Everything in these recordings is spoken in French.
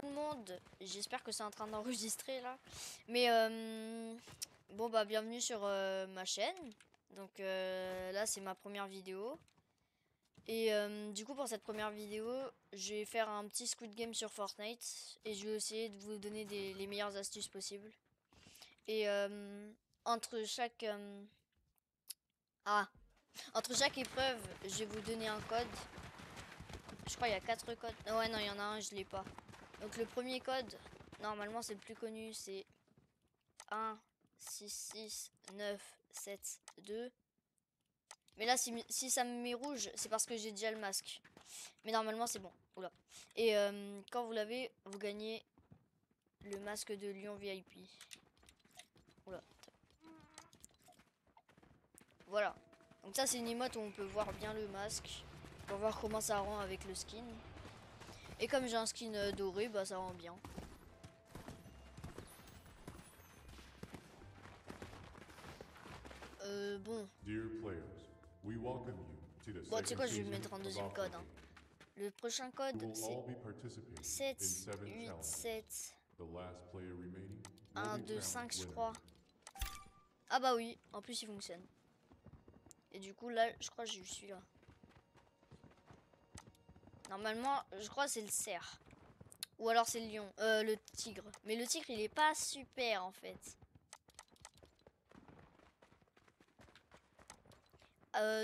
tout le monde, j'espère que c'est en train d'enregistrer là. Mais bon bah bienvenue sur ma chaîne. Donc là c'est ma première vidéo. Et du coup pour cette première vidéo, je vais faire un petit Squid Game sur Fortnite. Et je vais essayer de vous donner les meilleures astuces possibles. Et entre chaque entre chaque épreuve, je vais vous donner un code. Je crois qu'il y a 4 codes. Oh, ouais non il y en a un, je l'ai pas. Donc le premier code, normalement c'est le plus connu, c'est 1, 6, 6, 9, 7, 2. Mais là, si ça me met rouge, c'est parce que j'ai déjà le masque. Mais normalement, c'est bon. Oula. Et quand vous l'avez, vous gagnez le masque de Lion VIP. Oula. Voilà. Donc ça, c'est une emote où on peut voir bien le masque. Pour voir comment ça rend avec le skin. Et comme j'ai un skin doré, bah ça rend bien. Bon. Bon, tu sais quoi, je vais mettre un deuxième code. Hein. Le prochain code, c'est 7, 8, 7, 1, 2, 5, je crois. Ah bah oui, en plus il fonctionne. Et du coup, là, je crois que j'ai eu celui-là. Normalement, je crois que c'est le cerf. Ou alors c'est le lion, le tigre. Mais le tigre, il est pas super en fait.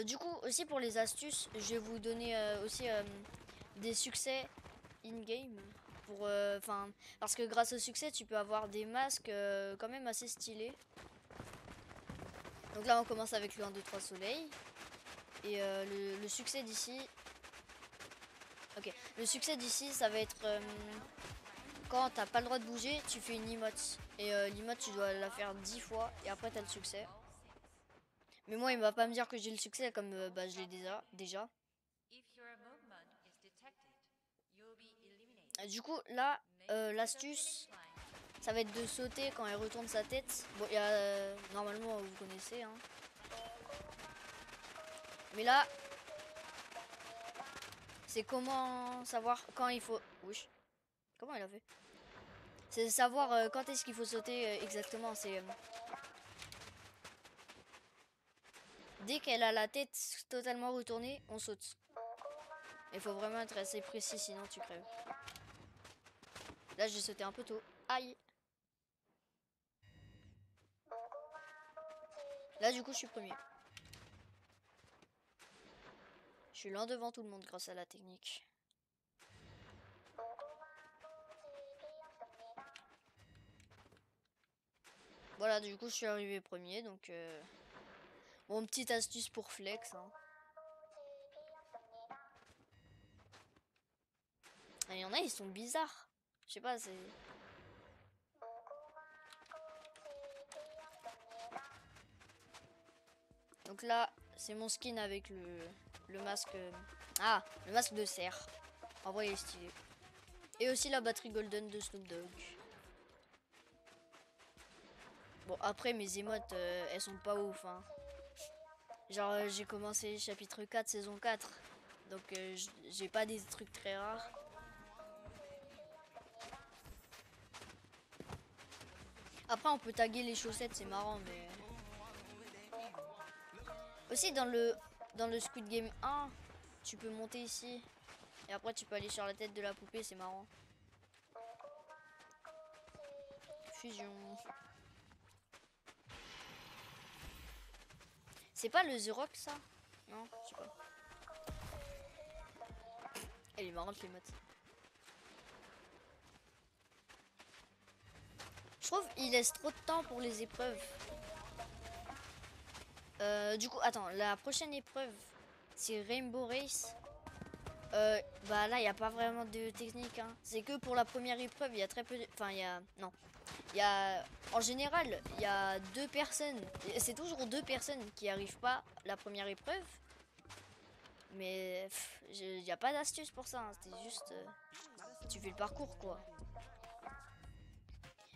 Du coup, aussi pour les astuces, je vais vous donner aussi des succès in-game. Parce que grâce au succès, tu peux avoir des masques quand même assez stylés. Donc là, on commence avec le 1, 2, 3 soleil. Et le succès d'ici... Ok, le succès d'ici, ça va être... quand t'as pas le droit de bouger, tu fais une emote. Et l'emote, tu dois la faire 10 fois. Et après, t'as le succès. Mais moi, il va pas me dire que j'ai le succès comme bah, je l'ai déjà. Du coup, là, l'astuce, ça va être de sauter quand elle retourne sa tête. Bon, il y a... normalement, vous connaissez. Hein. Mais là, c'est comment savoir quand il faut... Wesh. Comment il a fait? C'est savoir quand est-ce qu'il faut sauter exactement. C'est... dès qu'elle a la tête totalement retournée, on saute. Il faut vraiment être assez précis, sinon tu crèves. Là, j'ai sauté un peu tôt. Aïe. Là, du coup, je suis premier. Je suis l'un devant tout le monde grâce à la technique. Voilà, du coup, je suis arrivé premier, donc... Bon, petite astuce pour flex. Hein. Il y en a, ils sont bizarres. Je sais pas, c'est... Donc là, c'est mon skin avec le masque... Ah, le masque de cerf. En vrai, il est stylé. Et aussi la batterie golden de Snoop Dogg. Bon, après, mes émotes, elles sont pas ouf. Hein. Genre, j'ai commencé chapitre 4, saison 4. Donc, j'ai pas des trucs très rares. Après, on peut taguer les chaussettes, c'est marrant, mais... Aussi, dans le Squid Game 1, tu peux monter ici. Et après, tu peux aller sur la tête de la poupée, c'est marrant. Fusion. C'est pas le The Rock, ça? Non, je sais pas. Elle est marrante, les modes. Je trouve qu'il laisse trop de temps pour les épreuves. Du coup, attends, la prochaine épreuve, c'est Rainbow Race. Bah là, il n'y a pas vraiment de technique. Hein. C'est que pour la première épreuve, il y a très peu de... Enfin, il y a... Non. Il y a... En général, il y a 2 personnes. C'est toujours 2 personnes qui arrivent pas la première épreuve. Mais il n'y a pas d'astuce pour ça. Hein. C'était juste... tu fais le parcours, quoi.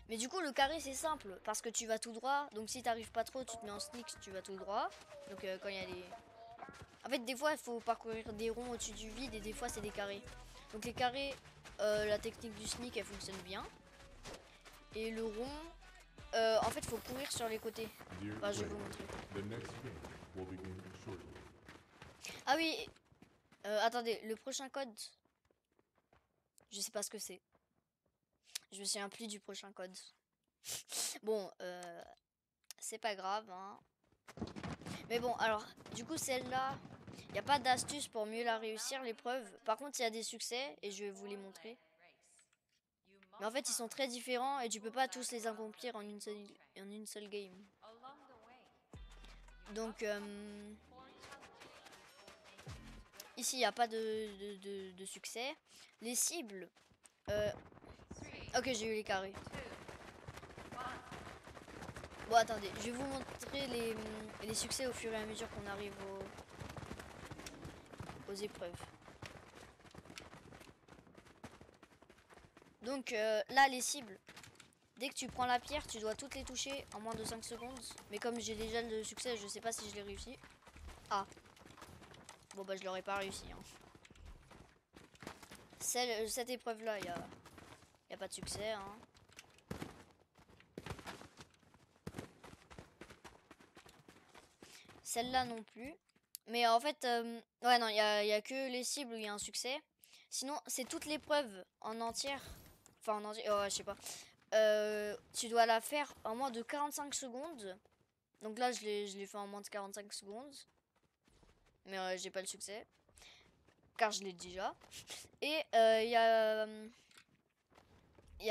Mais du coup, le carré, c'est simple. Parce que tu vas tout droit. Donc si t'arrives pas trop, tu te mets en sneak, tu vas tout droit. Donc quand il y a les... En fait, des fois, il faut parcourir des ronds au-dessus du vide. Et des fois, c'est des carrés. Donc les carrés, la technique du sneak elle fonctionne bien. Et le rond, en fait faut courir sur les côtés. Enfin, je vais vous montrer. Ah oui, attendez, le prochain code, je sais pas ce que c'est. Je me souviens plus du prochain code. Bon, c'est pas grave, hein. Mais bon, alors, du coup, celle-là, il n'y a pas d'astuce pour mieux la réussir, l'épreuve. Par contre, il y a des succès, et je vais vous les montrer. Mais en fait, ils sont très différents, et tu peux pas tous les accomplir en une seule game. Donc, ici, il n'y a pas de succès. Les cibles... Ok, j'ai eu les carrés. Bon, attendez, je vais vous montrer les succès au fur et à mesure qu'on arrive aux épreuves. Donc là, les cibles, dès que tu prends la pierre, tu dois toutes les toucher en moins de 5 secondes. Mais comme j'ai déjà le succès, je sais pas si je l'ai réussi. Ah. Bon, bah, je l'aurais pas réussi. Hein. Cette épreuve-là, il y a pas de succès. Hein. Celle-là non plus. Mais en fait, ouais, non, il y a que les cibles où il y a un succès. Sinon, c'est toute l'épreuve en entière. Enfin, en entière, ouais, je sais pas. Tu dois la faire en moins de 45 secondes. Donc là, je l'ai fait en moins de 45 secondes. Mais j'ai pas le succès. Car je l'ai déjà. Et il y a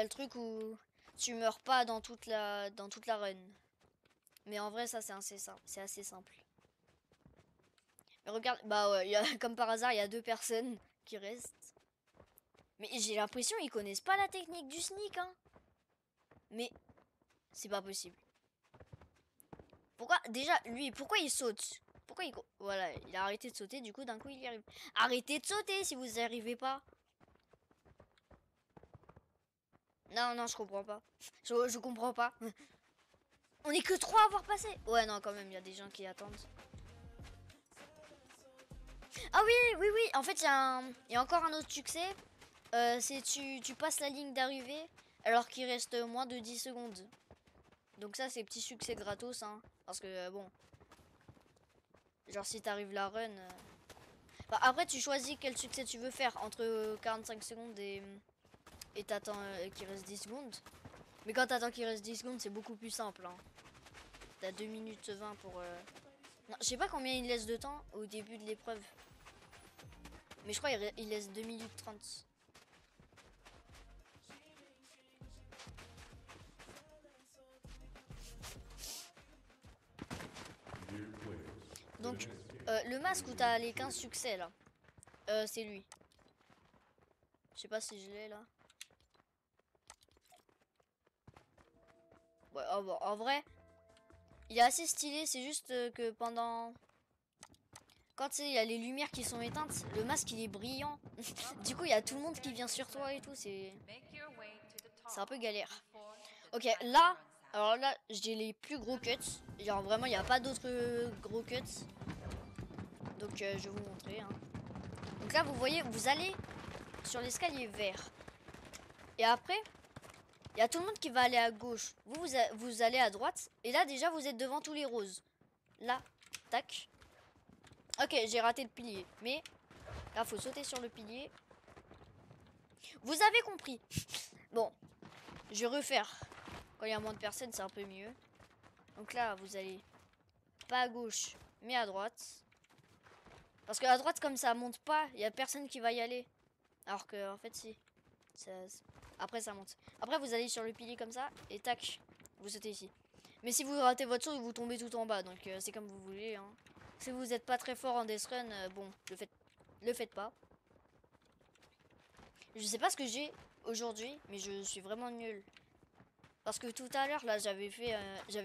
le truc où tu meurs pas dans toute la run. Mais en vrai, ça, c'est assez simple. C'est assez simple. Mais regarde, bah ouais, comme par hasard, il y a 2 personnes qui restent. Mais j'ai l'impression qu'ils connaissent pas la technique du sneak, hein. Mais c'est pas possible. Pourquoi, déjà, lui, pourquoi il saute? Pourquoi il... Voilà, il a arrêté de sauter, du coup, d'un coup, il y arrive. Arrêtez de sauter si vous n'y arrivez pas. Non, non, je comprends pas. Je comprends pas. On est que 3 à avoir passé. Ouais, non, quand même, il y a des gens qui attendent. Ah oui, oui, oui. En fait, il y a encore un autre succès. C'est tu passes la ligne d'arrivée alors qu'il reste moins de 10 secondes. Donc ça, c'est petit succès gratos, hein. Parce que, bon... Genre, si t'arrives la run... Bah, après, tu choisis quel succès tu veux faire. Entre 45 secondes et t'attends qu'il reste 10 secondes. Mais quand t'attends qu'il reste 10 secondes, c'est beaucoup plus simple, hein. T'as 2 minutes 20 pour... Non, je sais pas combien il laisse de temps au début de l'épreuve. Mais je crois qu'il laisse 2 minutes 30. Donc, le masque où t'as les 15 succès, là. C'est lui. Je sais pas si je l'ai, là. Ouais, oh, bon, en vrai, il est assez stylé. C'est juste que pendant... Quand tu sais, il y a les lumières qui sont éteintes, le masque, il est brillant. Du coup, il y a tout le monde qui vient sur toi et tout. C'est un peu galère. Ok, là... Alors là, j'ai les plus gros cuts. Genre, vraiment, il n'y a pas d'autres gros cuts. Donc, je vais vous montrer. Hein. Donc là, vous voyez, vous allez sur l'escalier vert. Et après, il y a tout le monde qui va aller à gauche. Vous allez à droite. Et là, déjà, vous êtes devant tous les roses. Là, tac. Ok, j'ai raté le pilier. Mais là, faut sauter sur le pilier. Vous avez compris. Bon, je vais refaire. Quand il y a moins de personnes, c'est un peu mieux. Donc là, vous allez pas à gauche, mais à droite. Parce que à droite, comme ça monte pas, il y a personne qui va y aller. Alors que, en fait, si. Après, ça monte. Après, vous allez sur le pilier comme ça, et tac, vous sautez ici. Mais si vous ratez votre saut, vous tombez tout en bas. Donc, c'est comme vous voulez. Hein. Si vous n'êtes pas très fort en death run, bon, le faites pas. Je sais pas ce que j'ai aujourd'hui, mais je suis vraiment nul. Parce que tout à l'heure, là, j'avais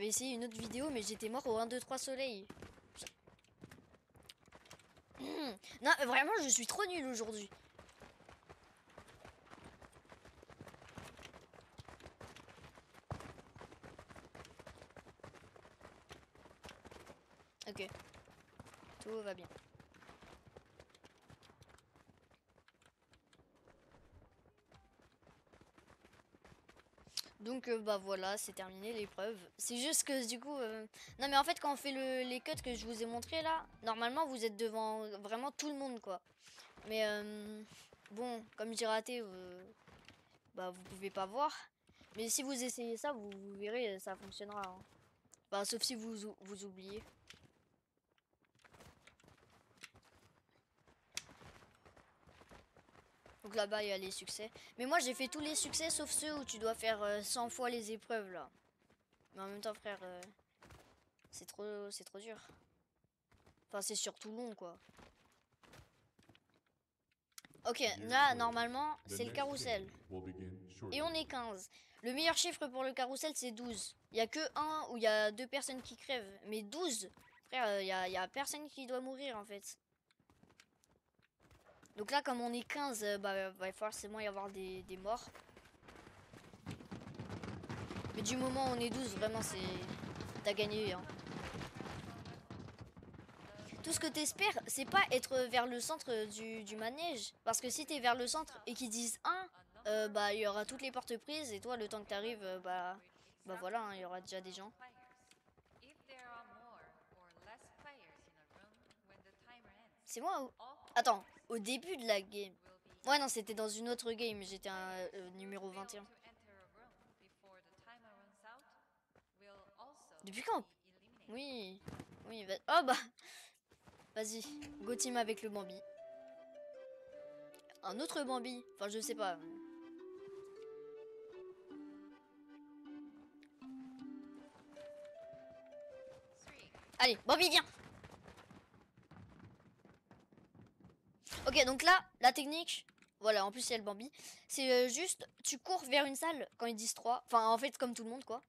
essayé une autre vidéo, mais j'étais mort au 1, 2, 3 soleil. Non, vraiment, je suis trop nul aujourd'hui. Ok. Tout va bien. Donc bah voilà, c'est terminé l'épreuve. C'est juste que du coup, non mais en fait quand on fait les cuts que je vous ai montré là, normalement vous êtes devant vraiment tout le monde quoi. Mais bon, comme j'ai raté, bah vous pouvez pas voir. Mais si vous essayez ça, vous verrez, ça fonctionnera, hein. Bah sauf si vous oubliez. Donc là-bas il y a les succès. Mais moi j'ai fait tous les succès sauf ceux où tu dois faire 100 fois les épreuves là. Mais en même temps frère, c'est trop dur. Enfin c'est surtout long quoi. Ok, là normalement c'est le carrousel. Et on est 15. Le meilleur chiffre pour le carrousel c'est 12. Il y a que un où il y a deux personnes qui crèvent. Mais 12, frère, y a personne qui doit mourir en fait. Donc là comme on est 15, bah va forcément y avoir des morts. Mais du moment où on est 12, vraiment c'est... T'as gagné hein. Tout ce que t'espères, c'est pas être vers le centre du manège. Parce que si t'es vers le centre et qu'ils disent 1, bah il y aura toutes les portes prises et toi le temps que t'arrives, bah voilà, hein, il y aura déjà des gens. C'est moi ou... Attends, au début de la game. Ouais non, c'était dans une autre game, j'étais un numéro 21. Depuis quand? Oui, oui, oh bah, vas-y, go team avec le Bambi. Un autre Bambi, enfin je sais pas. Allez, Bambi viens. Ok, donc là, la technique, voilà, en plus il y a le Bambi, c'est juste, tu cours vers une salle quand ils disent 3. Enfin, en fait, comme tout le monde, quoi.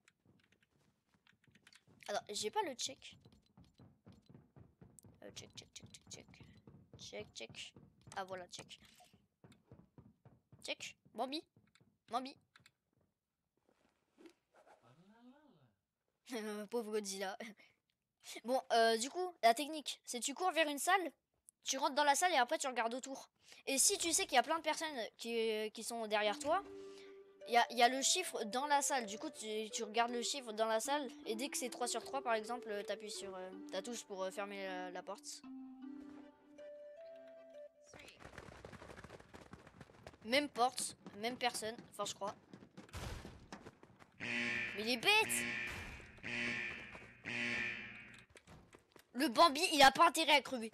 Alors, j'ai pas le check. Check, check, check, check, check. Check, check. Ah, voilà, check. Check. Bambi. Bambi. Pauvre Godzilla. Bon, du coup, la technique, c'est tu cours vers une salle, tu rentres dans la salle et après tu regardes autour. Et si tu sais qu'il y a plein de personnes qui sont derrière toi, il y a le chiffre dans la salle. Du coup, tu regardes le chiffre dans la salle. Et dès que c'est 3 sur 3 par exemple, t'appuies sur ta touche pour fermer la porte. Même porte, même personne. Enfin, je crois. Mais il est bête! Le Bambi, il a pas intérêt à crever.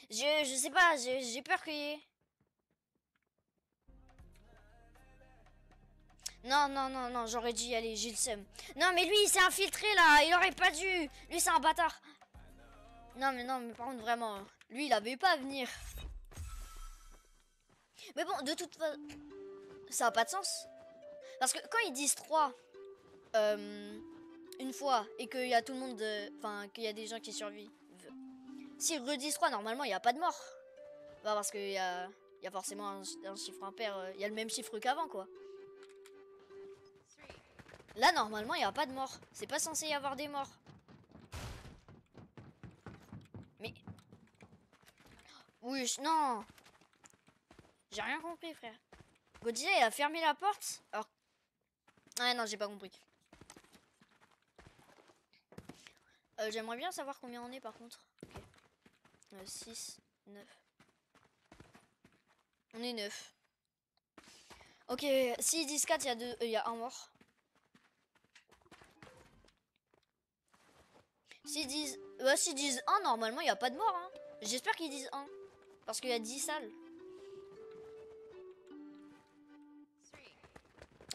Je sais pas, j'ai peur qu'il y ait... Non, non, non, non, j'aurais dû y aller, j'ai le seum. Non, mais lui, il s'est infiltré là, il aurait pas dû. Lui, c'est un bâtard. Non, mais par contre, vraiment, lui, il avait pas à venir. Mais bon, de toute façon, ça a pas de sens. Parce que quand ils disent 3 une fois et qu'il y a tout le monde, enfin, qu'il y a des gens qui survivent, s'ils redisent 3, normalement, il n'y a pas de mort. Bah, parce il y a forcément un chiffre impair, il y a le même chiffre qu'avant, quoi. Là, normalement, il n'y a pas de mort. C'est pas censé y avoir des morts. Mais... Oui, non. J'ai rien compris, frère. Godzilla, il a fermé la porte. Alors... Ah non, j'ai pas compris. J'aimerais bien savoir combien on est, par contre. Ok. 6, 9. On est 9. Ok, s'ils disent 4, il y a un mort. S'ils disent 1, normalement, il n'y a pas de mort. Hein. J'espère qu'ils disent 1. Parce qu'il y a 10 salles.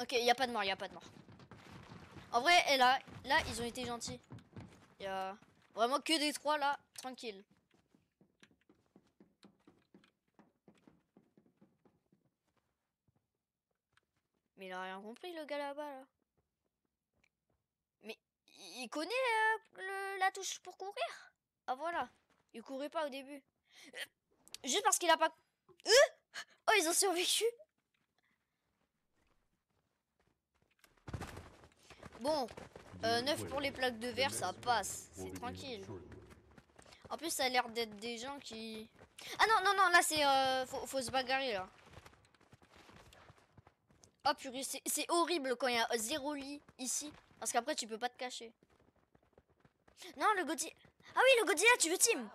Ok, il n'y a pas de mort, il n'y a pas de mort. En vrai, et là, ils ont été gentils. Il y a vraiment que des 3 là, tranquille. Mais il a rien compris, le gars là-bas, là. Mais il connaît la touche pour courir. Ah voilà, il courait pas au début. Juste parce qu'il a pas... Oh, ils ont survécu. Bon, 9 pour les plaques de verre, ça passe. C'est tranquille. En plus, ça a l'air d'être des gens qui... Ah non, non, non, là, c'est... faut se bagarrer, là. Oh purée, c'est horrible quand il y a 0 lit ici. Parce qu'après, tu peux pas te cacher. Non, le Godzilla... Ah oui, le Godzilla, tu veux team?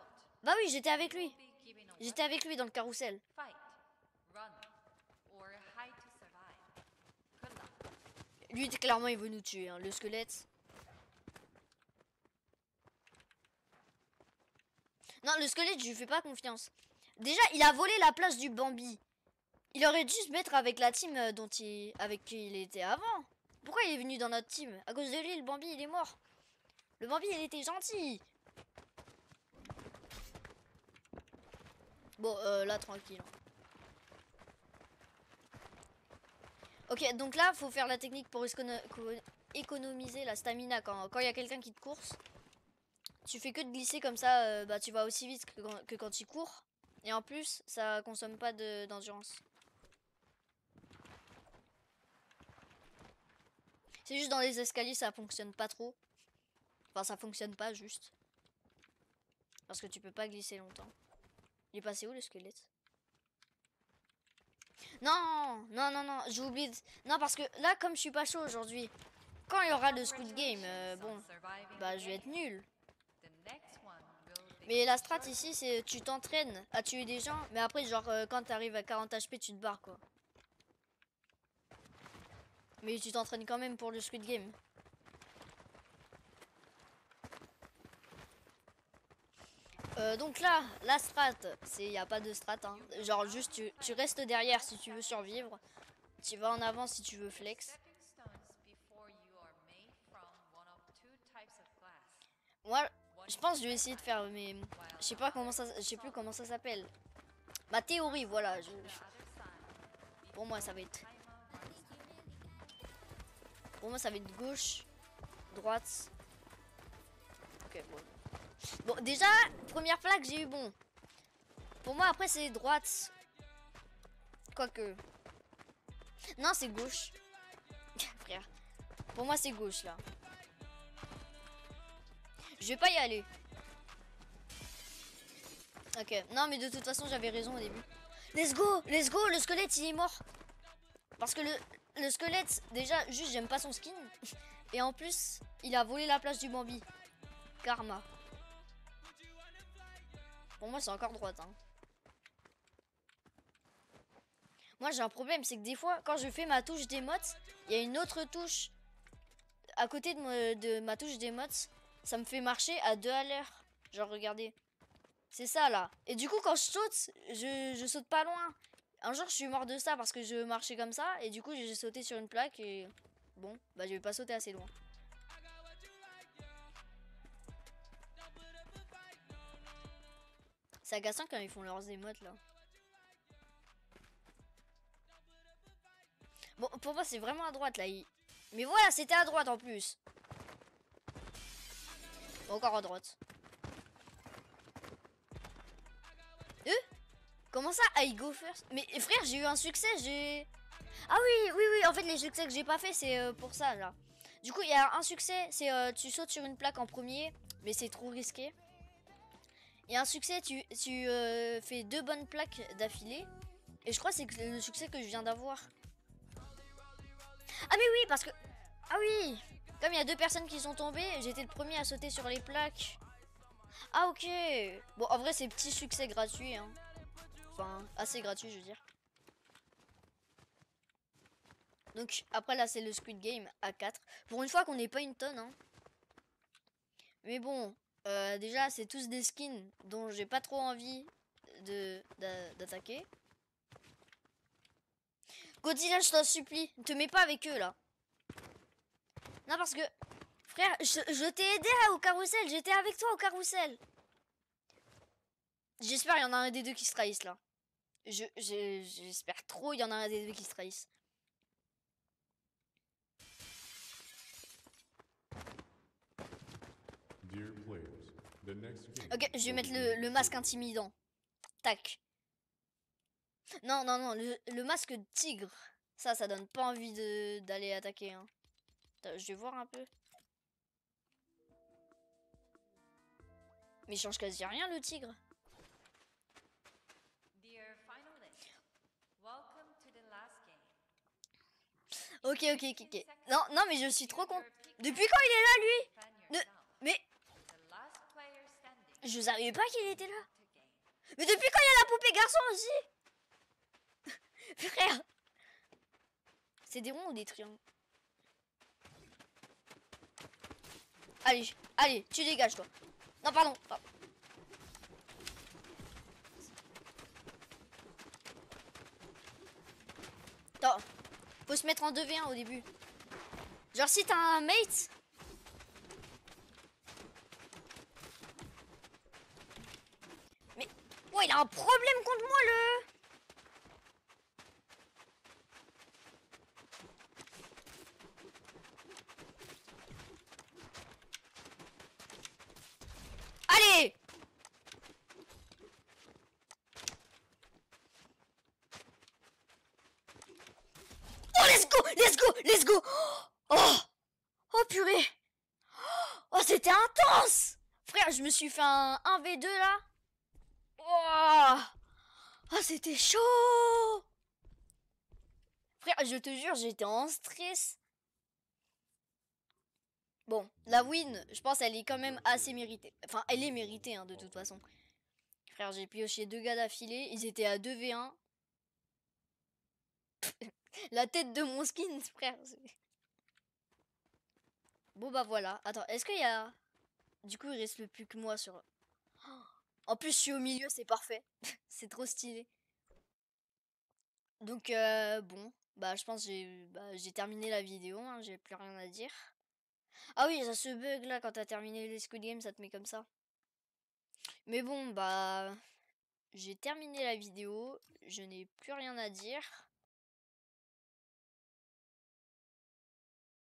Bah oui, j'étais avec lui. J'étais avec lui dans le carrousel. Lui, clairement, il veut nous tuer, hein, le squelette. Non, le squelette, je lui fais pas confiance. Déjà, il a volé la place du Bambi. Il aurait dû se mettre avec la team avec qui il était avant. Pourquoi il est venu dans notre team? À cause de lui, le Bambi, il est mort. Le Bambi, il était gentil. Bon, là, tranquille. Ok, donc là, faut faire la technique pour économiser la stamina quand il y a quelqu'un qui te course. Tu fais que de glisser comme ça, bah, tu vas aussi vite que quand tu cours. Et en plus, ça consomme pas d'endurance. C'est juste dans les escaliers, ça fonctionne pas trop. Enfin, ça fonctionne pas juste. Parce que tu peux pas glisser longtemps. Il est passé où le squelette? Non, non, non, non, j'ai oublié. Non, parce que là, comme je suis pas chaud aujourd'hui, quand il y aura le Squid Game, bon, bah je vais être nul. Mais la strat ici, c'est tu t'entraînes à tuer des gens, mais après, genre, quand t'arrives à 40 HP, tu te barres, quoi. Mais tu t'entraînes quand même pour le Squid Game. Donc là, la strat, il n'y a pas de strat, hein. Genre juste tu restes derrière si tu veux survivre. Tu vas en avant si tu veux flex. Moi, je pense que je vais essayer de faire mais je sais pas comment ça, je sais plus comment ça s'appelle. Ma théorie, voilà. Pour moi, ça va être. Pour moi, ça va être gauche, droite. Ok, bon. Bon, déjà, première plaque, j'ai eu bon. Pour moi, après, c'est droite. Quoique. Non, c'est gauche. Frère. Pour moi, c'est gauche, là. Je vais pas y aller. Ok. Non, mais de toute façon, j'avais raison au début. Let's go! Let's go! Le squelette, il est mort. Parce que le squelette, déjà, juste, j'aime pas son skin. Et en plus, il a volé la place du Bambi. Karma. Pour moi, c'est encore droite, hein. Moi, j'ai un problème, c'est que des fois, quand je fais ma touche d'émote, il y a une autre touche à côté de ma touche d'émote. Ça me fait marcher à 2 à l'heure. Genre, regardez. C'est ça, là. Et du coup, quand je saute, je saute pas loin. Un jour, je suis mort de ça parce que je marchais comme ça. Et du coup, j'ai sauté sur une plaque et... Bon, bah, je vais pas sauter assez loin. C'est agaçant quand ils font leurs émotes, là. Bon, pour moi, c'est vraiment à droite, là. Mais voilà, c'était à droite, en plus. Encore à droite. Comment ça, I go first? Mais frère, j'ai eu un succès, Ah oui, oui, oui, en fait, les succès que j'ai pas fait, c'est pour ça, là. Du coup, il y a un succès, c'est tu sautes sur une plaque en premier, mais c'est trop risqué. Il y a un succès, tu fais 2 bonnes plaques d'affilée. Et je crois que c'est le succès que je viens d'avoir. Ah mais oui, parce que... Ah oui, comme il y a 2 personnes qui sont tombées, j'étais le premier à sauter sur les plaques. Ah ok. Bon, en vrai, c'est petit succès gratuit, hein. Enfin, assez gratuit, je veux dire. Donc, après, là, c'est le Squid Game à 4. Pour une fois qu'on n'est pas une tonne, hein. Mais bon, déjà, c'est tous des skins dont j'ai pas trop envie d'attaquer. Godzilla, je t'en supplie, ne te mets pas avec eux, là. Non, parce que... Frère, je t'ai aidé au carrousel. J'étais avec toi au carrousel. J'espère qu'il y en a un des deux qui se trahissent, là. J'espère trop il y en a un des deux qui se trahissent. Ok, je vais mettre le masque intimidant. Tac. Non, non, non, le masque de tigre. Ça donne pas envie d'aller attaquer, hein. Je vais voir un peu. Mais il change quasi rien le tigre. Ok. Non, non, mais je suis trop content. Depuis quand il est là, lui? Mais... Je savais pas qu'il était là. Mais depuis quand il y a la poupée garçon aussi? Frère. C'est des ronds ou des triangles? Allez, allez, tu dégages, toi. Non, pardon. Attends, faut se mettre en 2v1 au début. Genre si t'as un mate. Mais... Oh, il a un problème contre moi, le... Allez! Oh, let's go! Let's go! Let's go! Oh! Oh, purée! Oh, c'était intense! Frère, je me suis fait un 1v2 là. Oh! Oh, c'était chaud! Frère, je te jure, j'étais en stress. Bon, la win, je pense elle est quand même assez méritée. Enfin, elle est méritée, hein, de toute façon. Frère, j'ai pioché 2 gars d'affilée. Ils étaient à 2v1. La tête de mon skin, frère. Bon, bah voilà. Attends, est-ce qu'il y a... Du coup, il reste plus que moi sur... En plus, je suis au milieu, c'est parfait. C'est trop stylé. Donc, bon. Bah, je pense que j'ai terminé la vidéo. Hein, j'ai plus rien à dire. Ah oui, ça se bug là. Quand t'as terminé les Squid Game, ça te met comme ça. Mais bon, bah... J'ai terminé la vidéo. Je n'ai plus rien à dire.